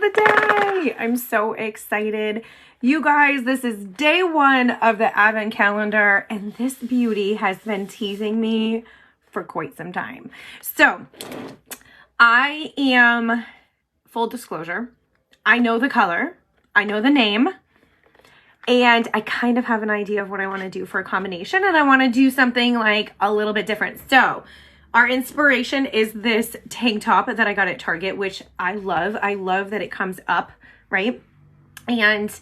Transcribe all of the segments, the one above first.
the day. I'm so excited. You guys, this is day one of the advent calendar, and this beauty has been teasing me for quite some time. So I am, full disclosure, I know the color, I know the name, and I kind of have an idea of what I want to do for a combination, and I want to do something like a little bit different. So our inspiration is this tank top that I got at Target, which I love. I love that it comes up, right? And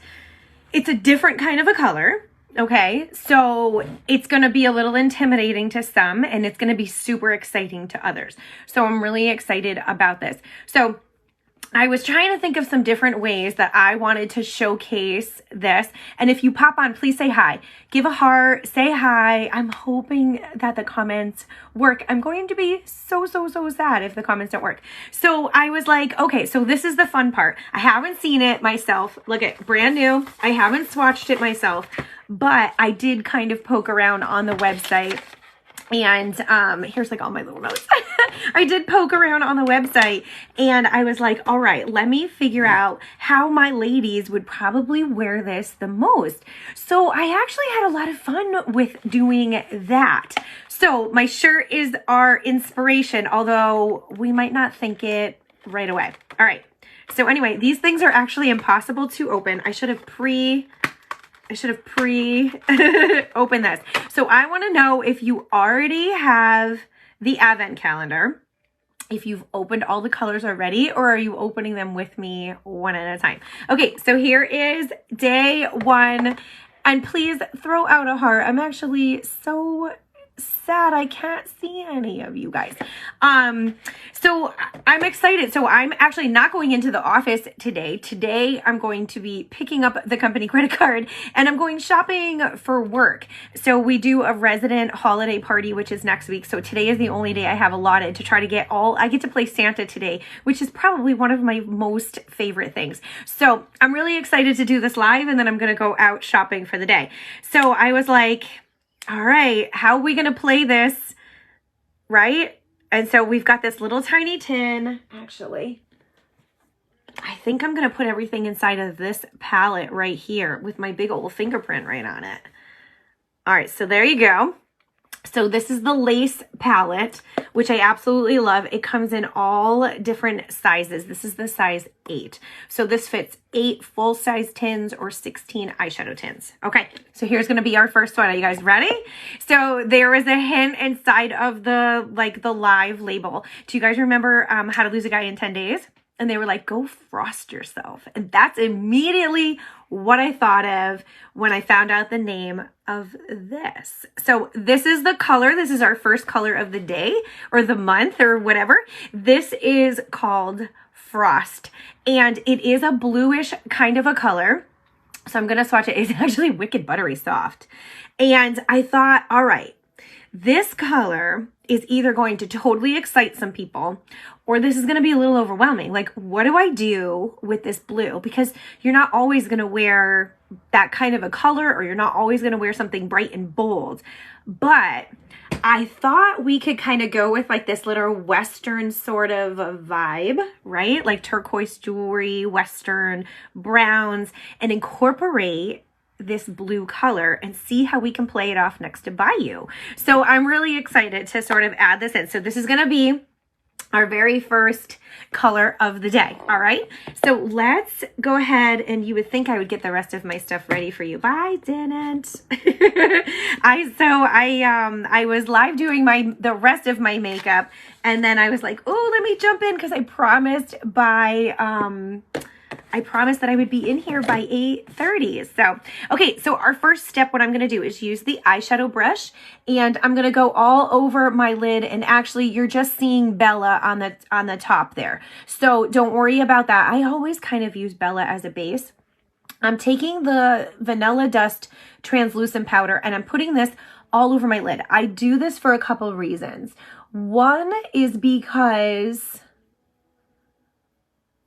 it's a different kind of a color, okay? So it's going to be a little intimidating to some, and it's going to be super exciting to others. So I'm really excited about this. So I was trying to think of some different ways that I wanted to showcase this. And if you pop on, please say hi. Give a heart, say hi. I'm hoping that the comments work. I'm going to be so sad if the comments don't work. So I was like, okay, so this is the fun part. I haven't seen it myself. Look at brand new. I haven't swatched it myself, but I did kind of poke around on the website. And here's like all my little notes. I did poke around on the website, and I was like, all right, let me figure out how my ladies would probably wear this the most. So I actually had a lot of fun with doing that. So my shirt is our inspiration, although we might not think it right away. All right. So anyway, these things are actually impossible to open. I should have pre-opened this. So I want to know if you already have the advent calendar, if you've opened all the colors already, or are you opening them with me one at a time? Okay, so here is day one, and please throw out a heart. I'm actually so sad I can't see any of you guys. So I'm excited. So I'm actually not going into the office today. Today I'm going to be picking up the company credit card, and I'm going shopping for work. So we do a resident holiday party, which is next week. So today is the only day I have allotted to try to get I get to play Santa today, which is probably one of my most favorite things. So I'm really excited to do this live, and then I'm going to go out shopping for the day. So I was like, all right, how are we going to play this, right? And so we've got this little tiny tin. Actually, I think I'm going to put everything inside of this palette right here with my big old fingerprint right on it. All right, so there you go. So this is the lace palette, which I absolutely love. It comes in all different sizes. This is the size 8. So this fits 8 full-size tins or 16 eyeshadow tins. Okay, so here's going to be our first one. Are you guys ready? So there is a hint inside of the live label. Do you guys remember How to Lose a Guy in 10 Days? And they were like, go frost yourself. And that's immediately what I thought of when I found out the name of this. So this is the color. This is our first color of the day or the month or whatever. This is called Frost. And it is a bluish kind of a color. So I'm going to swatch it. It's actually wicked buttery soft. And I thought, all right, this color is either going to totally excite some people, or this is going to be a little overwhelming. Like, what do I do with this blue? Because you're not always going to wear that kind of a color, or you're not always going to wear something bright and bold. But I thought we could kind of go with like this little Western sort of a vibe, right? Like turquoise jewelry, Western browns, and incorporate this blue color and see how we can play it off next to Bayou. So I'm really excited to sort of add this in. So this is going to be our very first color of the day. All right. So let's go ahead, and you would think I would get the rest of my stuff ready for you, but I didn't. I was live doing the rest of my makeup, and then I was like, oh, let me jump in because I promised that I would be in here by 8:30. So, okay, so our first step, what I'm going to do is use the eyeshadow brush, and I'm going to go all over my lid, and actually you're just seeing Bella on the top there. So don't worry about that. I always kind of use Bella as a base. I'm taking the Vanilla Dust translucent powder, and I'm putting this all over my lid. I do this for a couple of reasons. One is because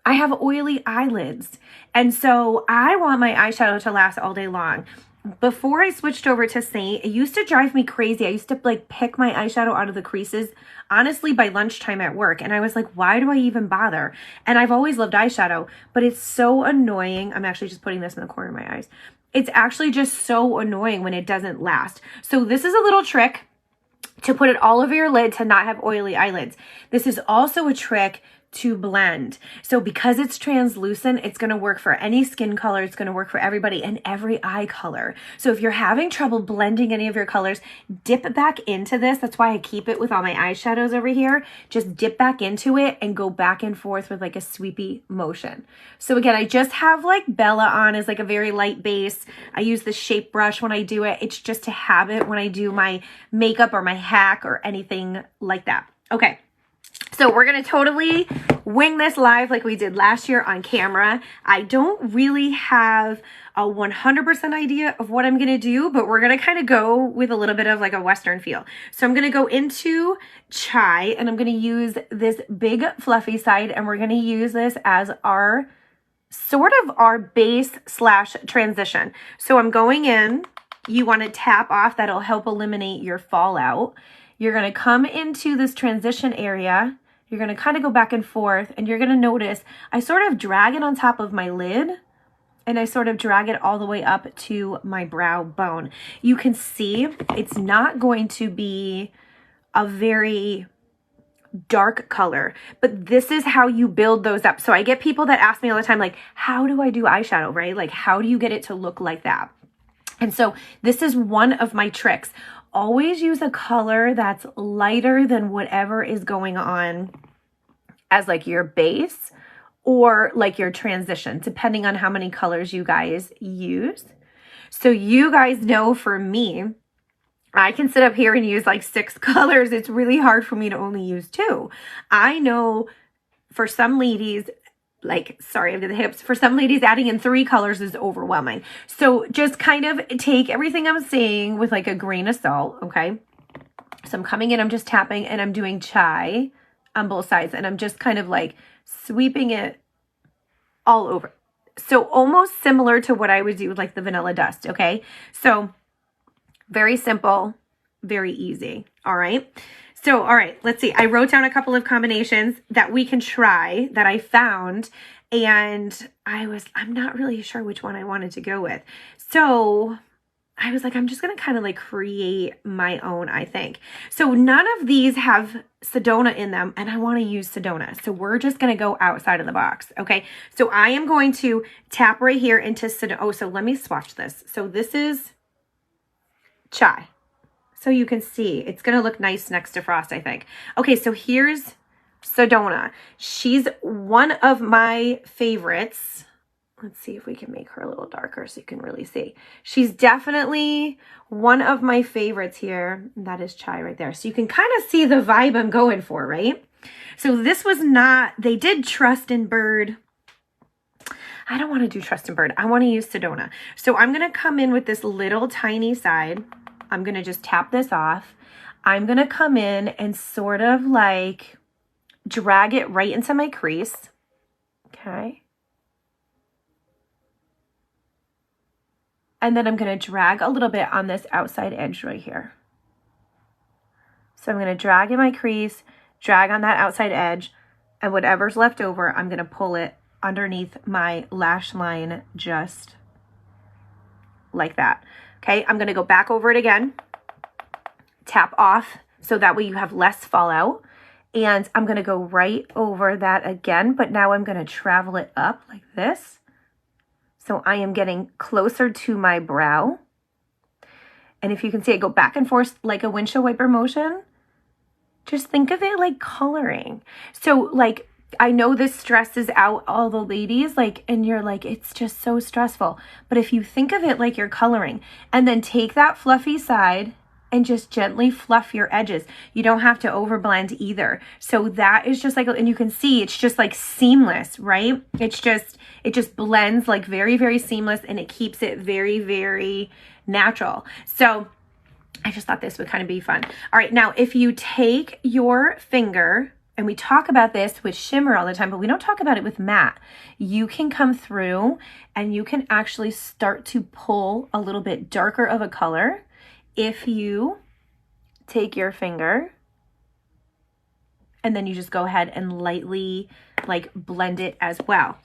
I have oily eyelids, and so I want my eyeshadow to last all day long. before I switched over to Seint, it used to drive me crazy. I used to like pick my eyeshadow out of the creases, honestly, by lunchtime at work. And I was like, why do I even bother? And I've always loved eyeshadow, but it's so annoying. I'm actually just putting this in the corner of my eyes. It's actually just so annoying when it doesn't last. So this is a little trick to put it all over your lid to not have oily eyelids. This is also a trick to blend. So because it's translucent, it's going to work for any skin color. It's going to work for everybody and every eye color. So if you're having trouble blending any of your colors, dip back into this. That's why I keep it with all my eyeshadows over here. Just dip back into it and go back and forth with like a sweepy motion. So again, I just have like Bella on as like a very light base. I use the shape brush when I do it. It's just a habit when I do my makeup or my hack or anything like that. Okay. So we're going to totally wing this live like we did last year on camera. I don't really have a 100% idea of what I'm going to do, but we're going to kind of go with a little bit of like a Western feel. So I'm going to go into Chai and I'm going to use this big fluffy side and we're going to use this as our sort of our base slash transition. So I'm going in, you want to tap off, that'll help eliminate your fallout. You're going to come into this transition area. You're going to kind of go back and forth and you're going to notice I sort of drag it on top of my lid and I sort of drag it all the way up to my brow bone. You can see it's not going to be a very dark color, but this is how you build those up. So I get people that ask me all the time, like, how do I do eyeshadow, right? Like, how do you get it to look like that? And so this is one of my tricks. Always use a color that's lighter than whatever is going on as like your base or like your transition, depending on how many colors you guys use. So you guys know for me, I can sit up here and use like 6 colors. It's really hard for me to only use 2. I know for some ladies, like, sorry, under the hips, for some ladies, adding in 3 colors is overwhelming. So just kind of take everything I'm saying with like a grain of salt, okay? So I'm coming in, I'm just tapping and I'm doing Chai on both sides and I'm just kind of like sweeping it all over. So almost similar to what I would do with like the vanilla dust, okay? So very simple, very easy, all right? So, all right, let's see. I wrote down a couple of combinations that we can try that I found, and I'm not really sure which one I wanted to go with. So I was like, I'm just going to kind of like create my own, I think. So none of these have Sedona in them, and I want to use Sedona. So we're just going to go outside of the box, okay? So I am going to tap right here into Sedona. Oh, so let me swatch this. So this is Chai. So you can see, it's going to look nice next to Frost, I think. Okay, so here's Sedona. She's one of my favorites. Let's see if we can make her a little darker so you can really see. She's definitely one of my favorites here. That is Chai right there. So you can kind of see the vibe I'm going for, right? So this was not, they did Trust and Bird. I don't want to do Trust and Bird. I want to use Sedona. So I'm going to come in with this little tiny side. I'm going to just tap this off. I'm going to come in and sort of like drag it right into my crease. Okay. And then I'm going to drag a little bit on this outside edge right here. So I'm going to drag in my crease, drag on that outside edge, and whatever's left over, I'm going to pull it underneath my lash line just like that. Okay, I'm going to go back over it again, tap off so that way you have less fallout. And I'm going to go right over that again, but now I'm going to travel it up like this. So I am getting closer to my brow. And if you can see, I go back and forth like a windshield wiper motion. Just think of it like coloring. So like, I know this stresses out all the ladies, like, and you're like, it's just so stressful. But if you think of it like you're coloring and then take that fluffy side and just gently fluff your edges. You don't have to overblend either. So that is just like, and you can see it's just like seamless, right? It just blends like very, very seamless and it keeps it very, very natural. So I just thought this would kind of be fun. All right, now if you take your finger, And we talk about this with shimmer all the time, but we don't talk about it with matte. You can come through and you can actually start to pull a little bit darker of a color if you take your finger and then you just go ahead and lightly like blend it as well.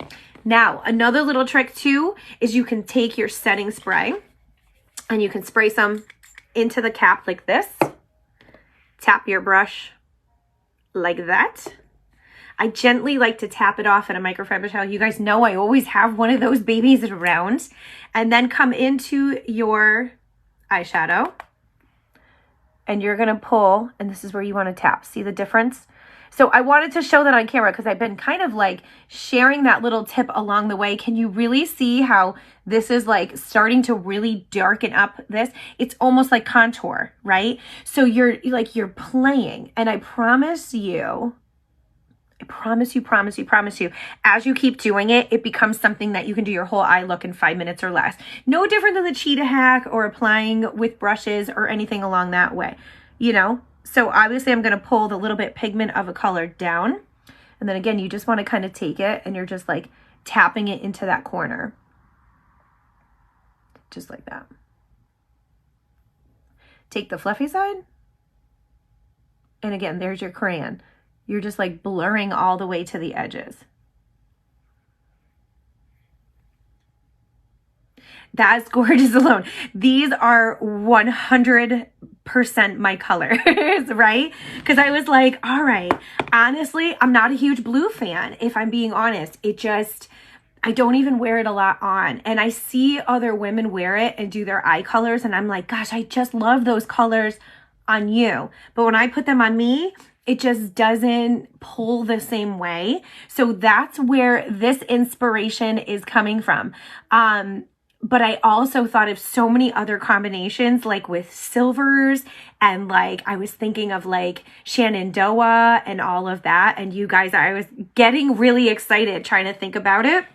Now, another little trick too is you can take your setting spray and you can spray some into the cap like this. Tap your brush like that. I gently like to tap it off in a microfiber towel. You guys know I always have one of those babies around. And then come into your eyeshadow and you're gonna pull, and this is where you wanna tap. See the difference? So I wanted to show that on camera because I've been kind of like sharing that little tip along the way. Can you really see how this is like starting to really darken up this? It's almost like contour, right? So you're playing, and I promise you, as you keep doing it, it becomes something that you can do your whole eye look in 5 minutes or less. No different than the cheetah hack or applying with brushes or anything along that way, you know? So obviously I'm going to pull the little bit pigment of a color down. And then again, you just want to kind of take it and you're just like tapping it into that corner. Just like that. Take the fluffy side. And again, there's your crayon. You're just like blurring all the way to the edges. That's gorgeous alone. These are 100% my colors, right? Because I was like, all right, honestly, I'm not a huge blue fan, if I'm being honest. I don't even wear it a lot on. And I see other women wear it and do their eye colors, and I'm like, gosh, I just love those colors on you. But when I put them on me, it just doesn't pull the same way. So that's where this inspiration is coming from. But I also thought of so many other combinations, like with silvers, and like I was thinking of like Shenandoah and all of that. And you guys, I was getting really excited trying to think about it.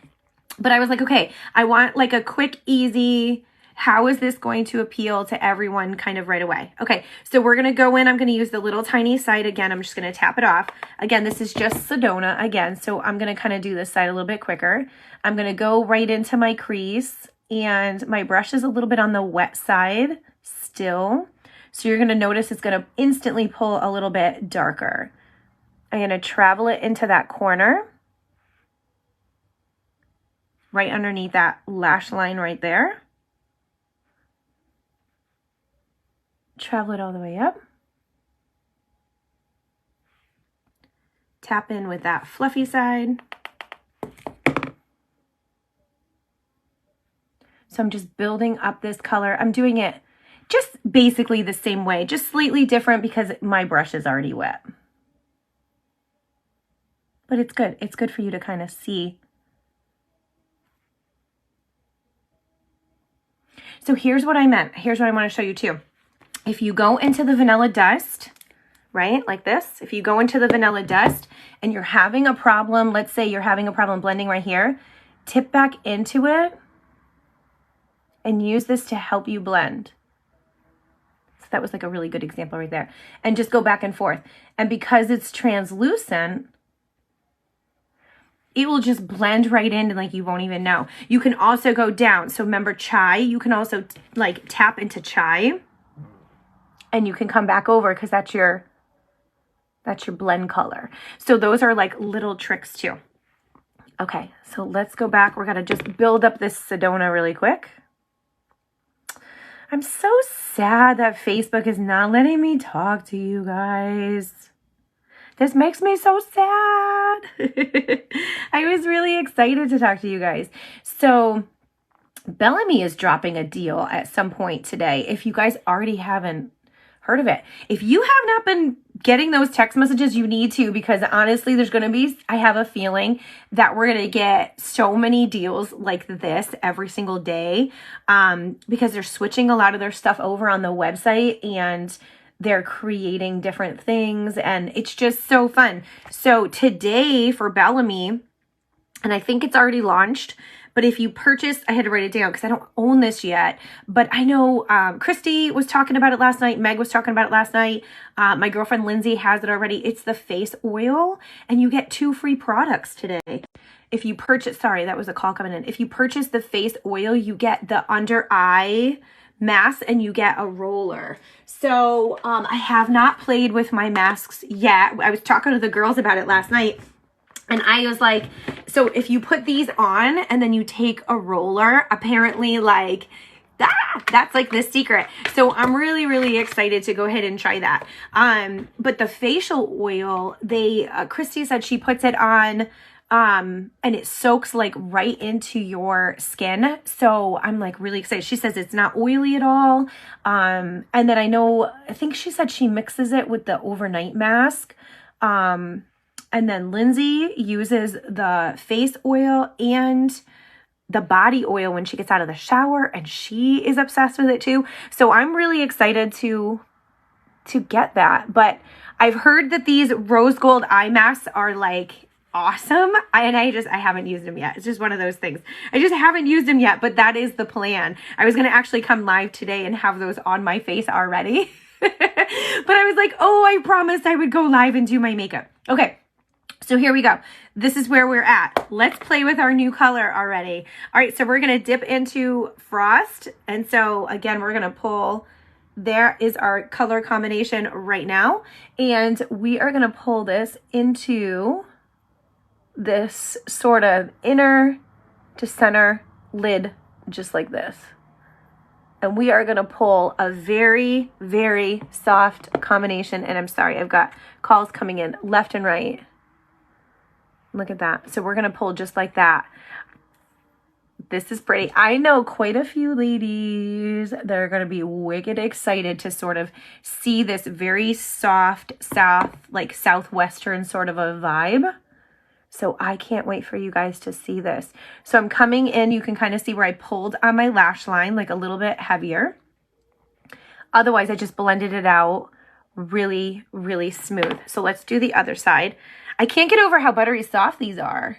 But I was like, okay, I want like a quick, easy, how is this going to appeal to everyone kind of right away? Okay, so we're going to go in. I'm going to use the little tiny side again. I'm just going to tap it off. Again, this is just Sedona again. So I'm going to kind of do this side a little bit quicker. I'm going to go right into my crease. And my brush is a little bit on the wet side still. So you're going to notice it's going to instantly pull a little bit darker. I'm going to travel it into that corner. Right underneath that lash line right there. Travel it all the way up. Tap in with that fluffy side. So I'm just building up this color. I'm doing it just basically the same way, just slightly different because my brush is already wet. But it's good. It's good for you to kind of see. So here's what I meant. Here's what I want to show you too. If you go into the vanilla dust, right, like this, if you go into the vanilla dust and you're having a problem, let's say you're having a problem blending right here, tip back into it and use this to help you blend. So that was like a really good example right there. And just go back and forth. And because it's translucent, it will just blend right in and like you won't even know. You can also go down. So remember chai, you can also like tap into chai and you can come back over because that's your blend color. So those are like little tricks too. Okay, so let's go back. We're gonna just build up this Sedona really quick. I'm so sad that Facebook is not letting me talk to you guys. This makes me so sad. I was really excited to talk to you guys. So Bellamy is dropping a deal at some point today. If you guys already haven't heard of it. If you have not been getting those text messages, you need to, because honestly, there's going to be, I have a feeling that we're going to get so many deals like this every single day because they're switching a lot of their stuff over on the website and they're creating different things and it's just so fun. So today for Bellamy, and I think it's already launched, But if you purchase, I had to write it down because I don't own this yet, but I know Christy was talking about it last night. Meg was talking about it last night. My girlfriend Lindsay has it already. It's the face oil, and you get 2 free products today. If you purchase, sorry, that was a call coming in. If you purchase the face oil, you get the under eye mask and you get a roller. So I have not played with my masks yet. I was talking to the girls about it last night, and I was like, so if you put these on and then you take a roller, apparently like that's like the secret. So I'm really, really excited to go ahead and try that. But the facial oil, Christy said she puts it on and it soaks like right into your skin. So I'm like really excited. She says it's not oily at all. And then I think she said she mixes it with the overnight mask. And then Lindsay uses the face oil and the body oil when she gets out of the shower, and she is obsessed with it too. So I'm really excited to get that. But I've heard that these rose gold eye masks are like awesome, and I haven't used them yet. It's just one of those things. I just haven't used them yet, but that is the plan. I was going to actually come live today and have those on my face already. But I was like, oh, I promised I would go live and do my makeup. Okay. So here we go. This is where we're at. Let's play with our new color already. All right, so we're going to dip into Frost. And so again, we're going to pull, there is our color combination right now. And we are going to pull this into this sort of inner to center lid, just like this. And we are going to pull a very, very soft combination. And I'm sorry, I've got calls coming in left and right. Look at that. So we're going to pull just like that. This is pretty. I know quite a few ladies that are going to be wicked excited to sort of see this very soft, like southwestern sort of a vibe. So I can't wait for you guys to see this. So I'm coming in. You can kind of see where I pulled on my lash line, like a little bit heavier. Otherwise, I just blended it out really, really smooth. So let's do the other side. I can't get over how buttery soft these are.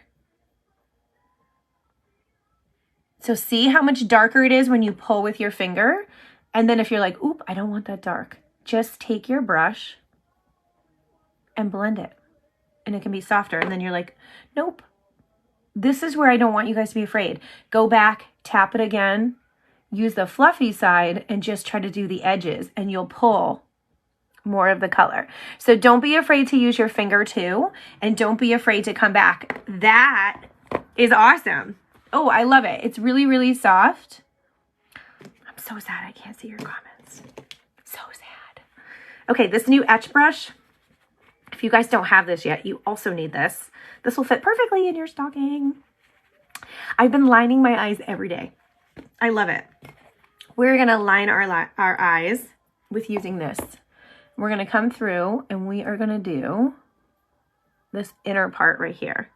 So see how much darker it is when you pull with your finger. And then if you're like, oop, I don't want that dark, just take your brush and blend it. And it can be softer. And then you're like, nope. This is where I don't want you guys to be afraid. Go back, tap it again, use the fluffy side, and just try to do the edges. And you'll pull more of the color. So don't be afraid to use your finger too. And don't be afraid to come back. That is awesome. Oh, I love it. It's really, really soft. I'm so sad I can't see your comments. So sad. Okay, this new Etch Brush. If you guys don't have this yet, you also need this. This will fit perfectly in your stocking. I've been lining my eyes every day. I love it. We're going to line our eyes with using this. We're going to come through and we are going to do this inner part right here.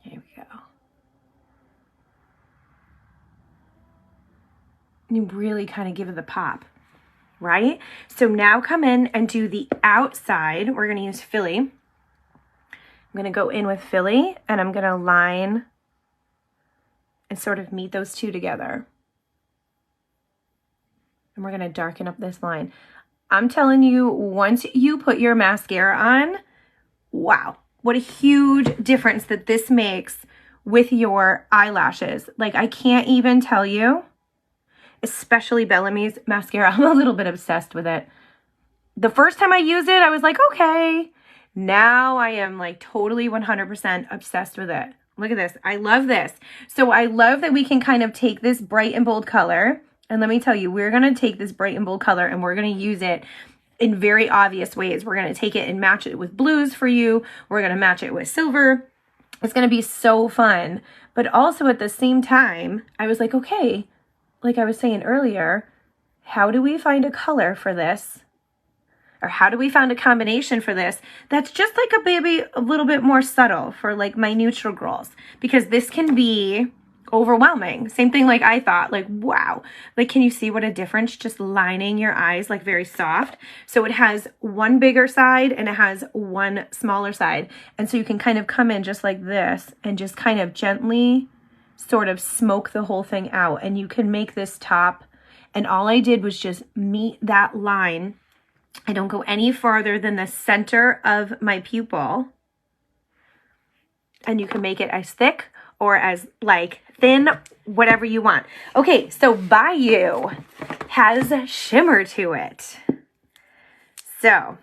Here we go. You really kind of give it the pop, right? So now come in and do the outside. We're going to use Philly. I'm going to go in with Philly and I'm going to line and sort of meet those two together. And we're going to darken up this line. I'm telling you, once you put your mascara on, wow, what a huge difference that this makes with your eyelashes. Like, I can't even tell you. Especially Bellamy's mascara. I'm a little bit obsessed with it. The first time I used it, I was like, okay. Now I am like totally 100% obsessed with it. Look at this. I love this. So I love that we can kind of take this bright and bold color. And let me tell you, we're going to take this bright and bold color and we're going to use it in very obvious ways. We're going to take it and match it with blues for you. We're going to match it with silver. It's going to be so fun. But also at the same time, I was like, okay, like I was saying earlier, how do we find a color for this or how do we find a combination for this that's just like a little bit more subtle for like my neutral girls? Because this can be overwhelming. Same thing like I thought, like, wow. Like, can you see what a difference just lining your eyes, like very soft? So it has one bigger side and it has one smaller side. And so you can kind of come in just like this and just kind of gently sort of smoke the whole thing out. And you can make this top. And all I did was just meet that line. I don't go any farther than the center of my pupil. And you can make it as thick or as like thin, whatever you want. Okay, so Bayou has shimmer to it. So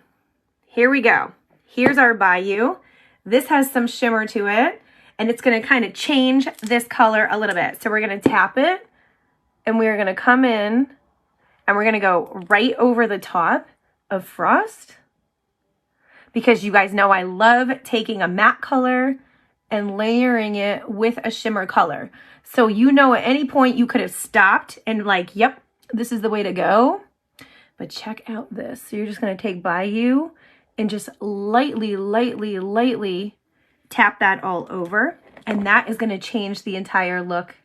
here we go. Here's our Bayou. This has some shimmer to it, and it's gonna kind of change this color a little bit. So we're gonna tap it, and we're gonna come in, and we're gonna go right over the top of Frost, because you guys know I love taking a matte color and layering it with a shimmer color. So you know at any point you could have stopped and like, yep, this is the way to go. But check out this. So you're just gonna take Bayou and just lightly, lightly, lightly tap that all over. And that is gonna change the entire look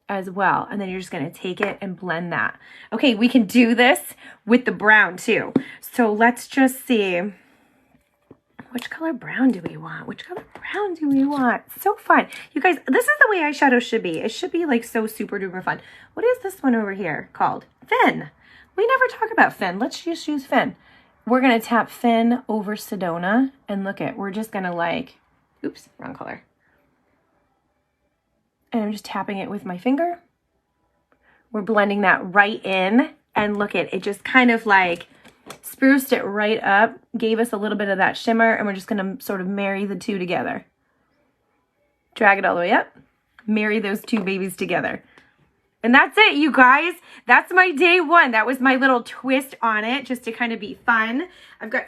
as well. And then you're just gonna take it and blend that. Okay, we can do this with the brown too. So let's just see. Which color brown do we want? Which color brown do we want? So fun. You guys, this is the way eyeshadow should be. It should be like so super duper fun. What is this one over here called? Fin. We never talk about Fin. Let's just use Fin. We're going to tap Fin over Sedona. And look at, we're just going to like, oops, wrong color. And I'm just tapping it with my finger. We're blending that right in. And look at it, just kind of like spruced it right up, gave us a little bit of that shimmer, and we're just going to sort of marry the two together. Drag it all the way up, marry those two babies together. And that's it, you guys. That's my day one. That was my little twist on it, just to kind of be fun. I've got,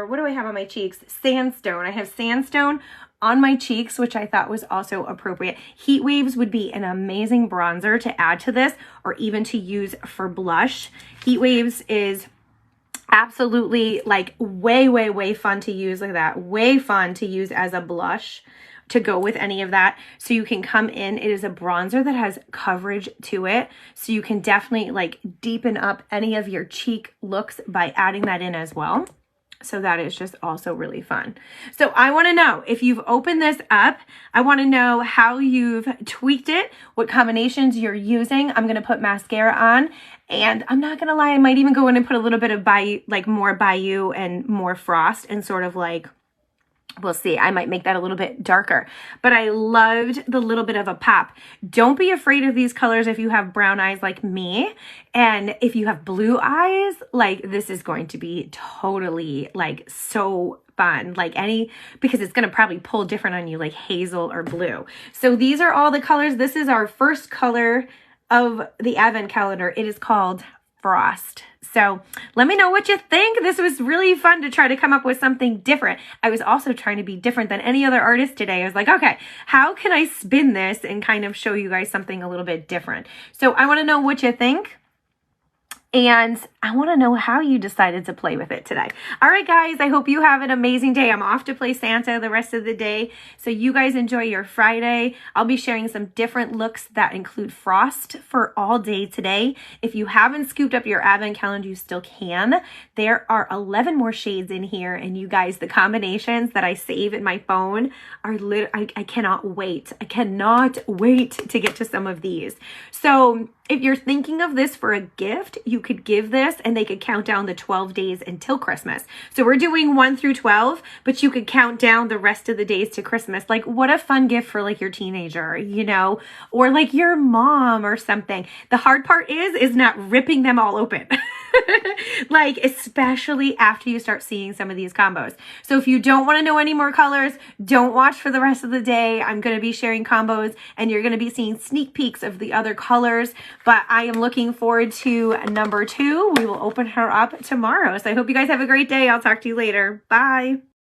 what do I have on my cheeks? Sandstone. I have sandstone on my cheeks, which I thought was also appropriate. Heat Waves would be an amazing bronzer to add to this, or even to use for blush. Heat Waves is absolutely like way fun to use like that. Way fun to use as a blush to go with any of that. So you can come in, it is a bronzer that has coverage to it. So you can definitely like deepen up any of your cheek looks by adding that in as well. So that is just also really fun. So I want to know if you've opened this up. I want to know how you've tweaked it, what combinations you're using. I'm going to put mascara on, and I'm not going to lie, I might even go in and put a little bit of Bayou, like more Bayou and more Frost, and sort of like, we'll see. I might make that a little bit darker, but I loved the little bit of a pop. Don't be afraid of these colors if you have brown eyes like me. And if you have blue eyes, like this is going to be totally like so fun, like because it's going to probably pull different on you, like hazel or blue. So these are all the colors. This is our first color of the advent calendar. It is called Frost. So let me know what you think. This was really fun to try to come up with something different. I was also trying to be different than any other artist today. I was like, okay, how can I spin this and kind of show you guys something a little bit different? So I want to know what you think. And I want to know how you decided to play with it today. All right, guys, I hope you have an amazing day. I'm off to play Santa the rest of the day. So you guys enjoy your Friday. I'll be sharing some different looks that include Frost for all day today. If you haven't scooped up your advent calendar, you still can. There are 11 more shades in here. And you guys, the combinations that I save in my phone are I cannot wait. I cannot wait to get to some of these. So if you're thinking of this for a gift, you could give this and they could count down the 12 days until Christmas. So we're doing 1 through 12, but you could count down the rest of the days to Christmas. Like, what a fun gift for like your teenager, you know, or like your mom or something. The hard part is not ripping them all open. Like, especially after you start seeing some of these combos. So if you don't want to know any more colors, don't watch for the rest of the day. I'm going to be sharing combos and you're going to be seeing sneak peeks of the other colors, but I am looking forward to number 2. We will open her up tomorrow. So I hope you guys have a great day. I'll talk to you later. Bye.